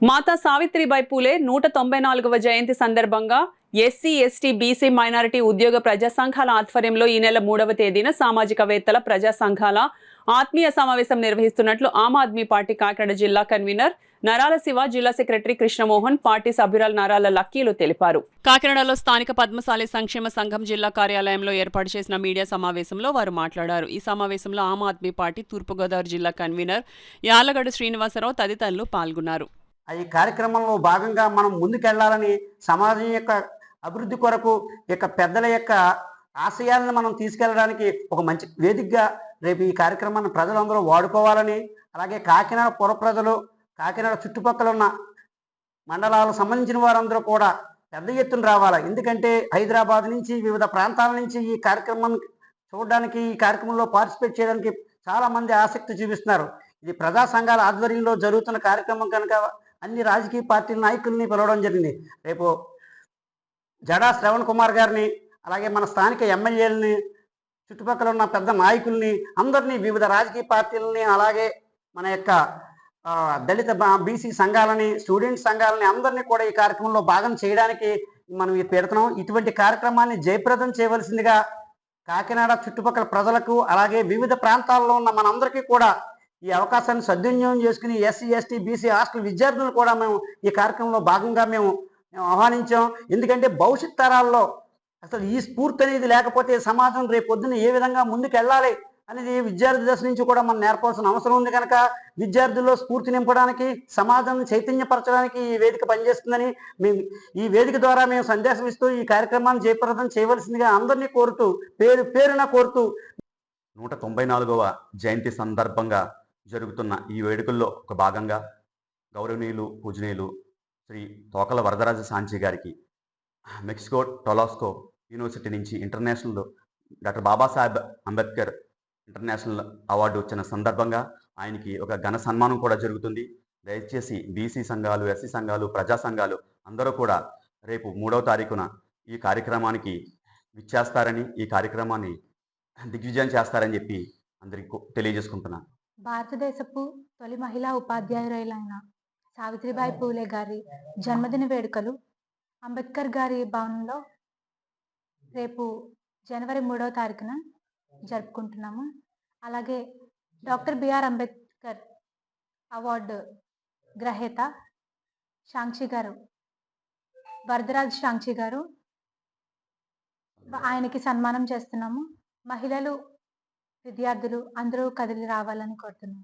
మాతా సావిత్రిబాయి పూలే 194వ జయంతి సందర్భంగా SC, ST, BC, minority ఉద్యోగ ప్రజా సంఘాల ఆధ్వర్యంలో ఈ నెల 3వ తేదీన సామాజికవేత్తల ప్రజా సంఘాల ఆత్మీయ సమావేశం నిర్వహిస్తున్నట్లు ఆమ్ ఆద్మీ పార్టీ కాకినాడ జిల్లా కన్వీనర్ నరాల శివ, జిల్లా సెక్రటరీ కృష్ణమోహన్, పార్టీ సభ్యురాలు నరాల లక్కీలు తెలిపారు. కాకినాడలో స్థానిక పద్మశాలి సంక్షేమ సంఘం జిల్లా కార్యాలయంలో ఏర్పాటు చేసిన మీడియా సమావేశంలో వారు మాట్లాడారు. ఈ సమావేశంలో ఆమ్ ఆద్మీ పార్టీ తూర్పుగోదావరి జిల్లా కన్వీనర్ యాలగడ్డ శ్రీనివాసరావు తదితరులు పాల్గొన్నారు. ఈ కార్యక్రమంలో భాగంగా మనం ముందుకెళ్లాలని, సమాజం యొక్క అభివృద్ధి కొరకు పెద్దల యొక్క ఆశయాలను మనం తీసుకెళ్లడానికి ఒక మంచి వేదికగా రేపు ఈ కార్యక్రమాన్ని ప్రజలందరూ వాడుకోవాలని, అలాగే కాకినాడ పుర ప్రజలు, కాకినాడ చుట్టుపక్కల ఉన్న మండలాలకు సంబంధించిన వారందరూ కూడా పెద్ద ఎత్తున రావాలి. ఎందుకంటే హైదరాబాద్ నుంచి, వివిధ ప్రాంతాల నుంచి ఈ కార్యక్రమాన్ని చూడడానికి, ఈ కార్యక్రమంలో పార్టిసిపేట్ చేయడానికి చాలామంది ఆసక్తి చూపిస్తున్నారు. ఇది ప్రజా సంఘాల ఆధ్వర్యంలో జరుగుతున్న కార్యక్రమం కనుక అన్ని రాజకీయ పార్టీల నాయకుల్ని పిలవడం జరిగింది. రేపు జడా శ్రవణ్ కుమార్ గారిని, అలాగే మన స్థానిక ఎమ్మెల్యేలని, చుట్టుపక్కల ఉన్న పెద్ద నాయకుల్ని అందరినీ, వివిధ రాజకీయ పార్టీలని, అలాగే మన యొక్క దళిత బీసీ సంఘాలని, స్టూడెంట్స్ సంఘాలని అందరినీ కూడా ఈ కార్యక్రమంలో భాగం చేయడానికి మనం పెడుతున్నాం. ఇటువంటి కార్యక్రమాన్ని జయప్రదం చేయవలసిందిగా కాకినాడ చుట్టుపక్కల ప్రజలకు, అలాగే వివిధ ప్రాంతాల్లో ఉన్న మనందరికీ కూడా ఈ అవకాశాన్ని సద్వినియోగం చేసుకుని ఎస్సీ, ఎస్టీ, బీసీ హాస్టల్ విద్యార్థులను కూడా మేము ఈ కార్యక్రమంలో భాగంగా మేము ఆహ్వానించాం. ఎందుకంటే భవిష్యత్ తరాల్లో అసలు ఈ స్ఫూర్తి అనేది లేకపోతే సమాజం రేపు పొద్దున్న ఏ విధంగా ముందుకు వెళ్ళాలి అనేది విద్యార్థి దశ నుంచి కూడా మనం నేర్పాల్సిన అవసరం ఉంది. కనుక విద్యార్థుల్లో స్ఫూర్తి నింపడానికి, సమాజాన్ని చైతన్యపరచడానికి ఈ వేదిక పనిచేస్తుందని మేము ఈ వేదిక ద్వారా మేము సందేశం ఇస్తూ ఈ కార్యక్రమాన్ని జయప్రదం చేయవలసిందిగా అందరినీ కోరుతూ, పేరు పేరున కోరుతూ 194వ జయంతి సందర్భంగా జరుగుతున్న ఈ వేడుకల్లో ఒక భాగంగా గౌరవనీయులు, పూజనీయులు శ్రీ తోకల వరదరాజ సాంచి గారికి మెక్సికో టొలాస్కో యూనివర్సిటీ నుంచి international doctor Babasaheb Ambedkar international award వచ్చిన సందర్భంగా ఆయనకి ఒక ఘన సన్మానం కూడా జరుగుతుంది. దయచేసి బీసీ సంఘాలు, ఎస్సీ సంఘాలు, ప్రజా సంఘాలు అందరూ కూడా రేపు 3వ తారీఖున ఈ కార్యక్రమానికి విచ్చేస్తారని, ఈ కార్యక్రమాన్ని దిగ్విజయం చేస్తారని చెప్పి అందరికీ తెలియజేసుకుంటున్నాను. భారతదేశపు తొలి మహిళా ఉపాధ్యాయురాలైన సావిత్రిబాయి పూలే గారి జన్మదిన వేడుకలు అంబేద్కర్ గారి భవనంలో రేపు జనవరి 3వ తారీఖున జరుపుకుంటున్నాము. అలాగే డాక్టర్ బిఆర్ అంబేద్కర్ అవార్డు గ్రహీత షాంక్షి గారు, వరదరాజ్ షాంక్షి గారు, ఆయనకి సన్మానం చేస్తున్నాము. మహిళలు, విద్యార్థులు అందరూ కదిలి రావాలని కోరుతున్నాము.